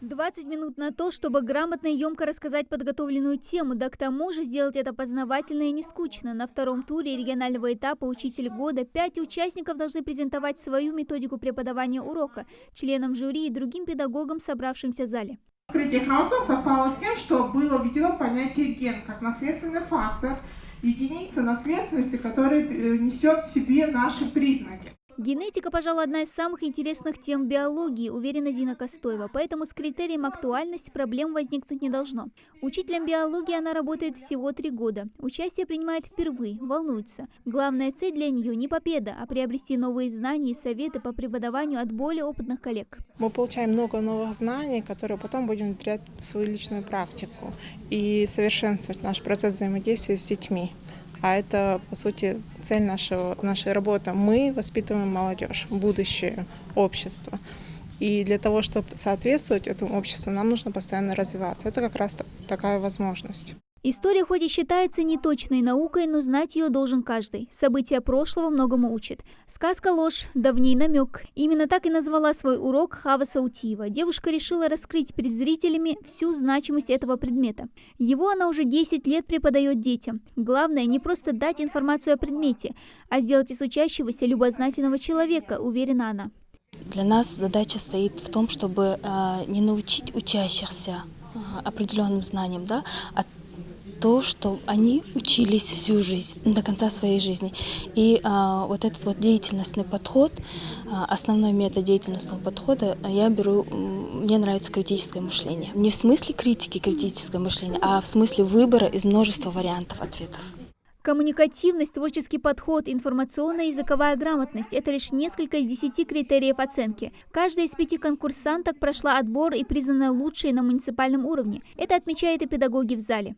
20 минут на то, чтобы грамотно и емко рассказать подготовленную тему, да к тому же сделать это познавательно и не скучно. На втором туре регионального этапа «Учитель года» 5 участников должны презентовать свою методику преподавания урока членам жюри и другим педагогам, собравшимся в зале. Открытие хаоса совпало с тем, что было введено понятие ген как наследственный фактор, единица наследственности, которая несет в себе наши признаки. Генетика, пожалуй, одна из самых интересных тем биологии, уверена Зина Костоева, поэтому с критерием актуальности проблем возникнуть не должно. Учителем биологии она работает всего 3 года. Участие принимает впервые, волнуется. Главная цель для нее не победа, а приобрести новые знания и советы по преподаванию от более опытных коллег. Мы получаем много новых знаний, которые потом будем внедрять в свою личную практику и совершенствовать наш процесс взаимодействия с детьми. А это, по сути, цель нашей работы. Мы воспитываем молодежь, будущее общества. И для того, чтобы соответствовать этому обществу, нам нужно постоянно развиваться. Это как раз такая возможность. История хоть и считается неточной наукой, но знать ее должен каждый. События прошлого многому учат. Сказка ложь, давний намек. Именно так и назвала свой урок Хава Саутиева. Девушка решила раскрыть перед зрителями всю значимость этого предмета. Его она уже 10 лет преподает детям. Главное не просто дать информацию о предмете, а сделать из учащегося любознательного человека, уверена она. Для нас задача стоит в том, чтобы не научить учащихся определенным знаниям, а то, что они учились всю жизнь, до конца своей жизни. И вот этот вот деятельностный подход, основной метод деятельностного подхода, мне нравится критическое мышление. Не в смысле критики критическое мышление, а в смысле выбора из множества вариантов ответов. Коммуникативность, творческий подход, информационная и языковая грамотность – это лишь несколько из 10 критериев оценки. Каждая из 5 конкурсанток прошла отбор и признана лучшей на муниципальном уровне. Это отмечают и педагоги в зале.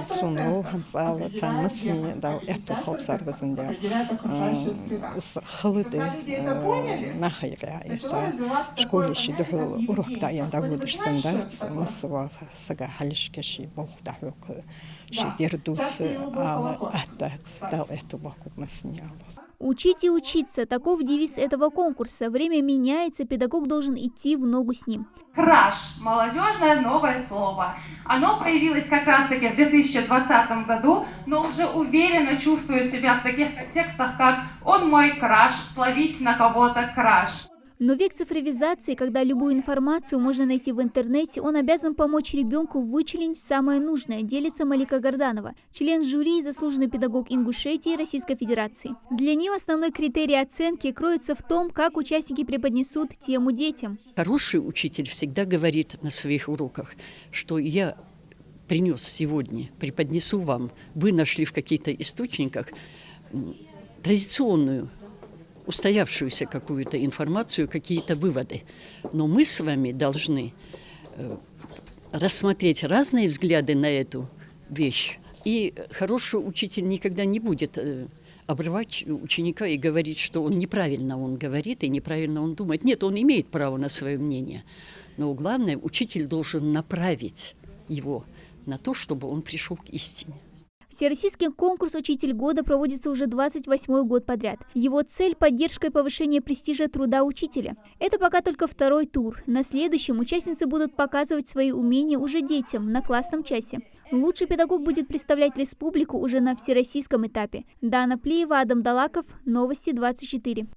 Суну хансала цамасни дал эту хобсарвазында хылыды нахайга это школе шидуху урокта янда будышсында масва сага халишкаши болдахук шидердуцы ала атац дал эту бакут маснял. Учить и учиться – таков девиз этого конкурса. Время меняется, педагог должен идти в ногу с ним. Краш – молодежное новое слово. Оно появилось как раз-таки в 2020 году, но уже уверенно чувствует себя в таких контекстах, как «он мой краш», «словить на кого-то краш». Но век цифровизации, когда любую информацию можно найти в интернете, он обязан помочь ребенку вычленить самое нужное, делится Малика Горданова, член жюри и заслуженный педагог Ингушетии Российской Федерации. Для нее основной критерий оценки кроется в том, как участники преподнесут тему детям. Хороший учитель всегда говорит на своих уроках, что я принес сегодня, преподнесу вам, вы нашли в каких-то источниках традиционную, устоявшуюся какую-то информацию, какие-то выводы. Но мы с вами должны рассмотреть разные взгляды на эту вещь. И хороший учитель никогда не будет обрывать ученика и говорить, что он неправильно он говорит и неправильно он думает. Нет, он имеет право на свое мнение. Но главное, учитель должен направить его на то, чтобы он пришел к истине. Всероссийский конкурс «Учитель года» проводится уже 28-й год подряд. Его цель – поддержка и повышение престижа труда учителя. Это пока только второй тур. На следующем участницы будут показывать свои умения уже детям на классном часе. Лучший педагог будет представлять республику уже на всероссийском этапе. Дана Плиева, Адам Далаков, Новости 24.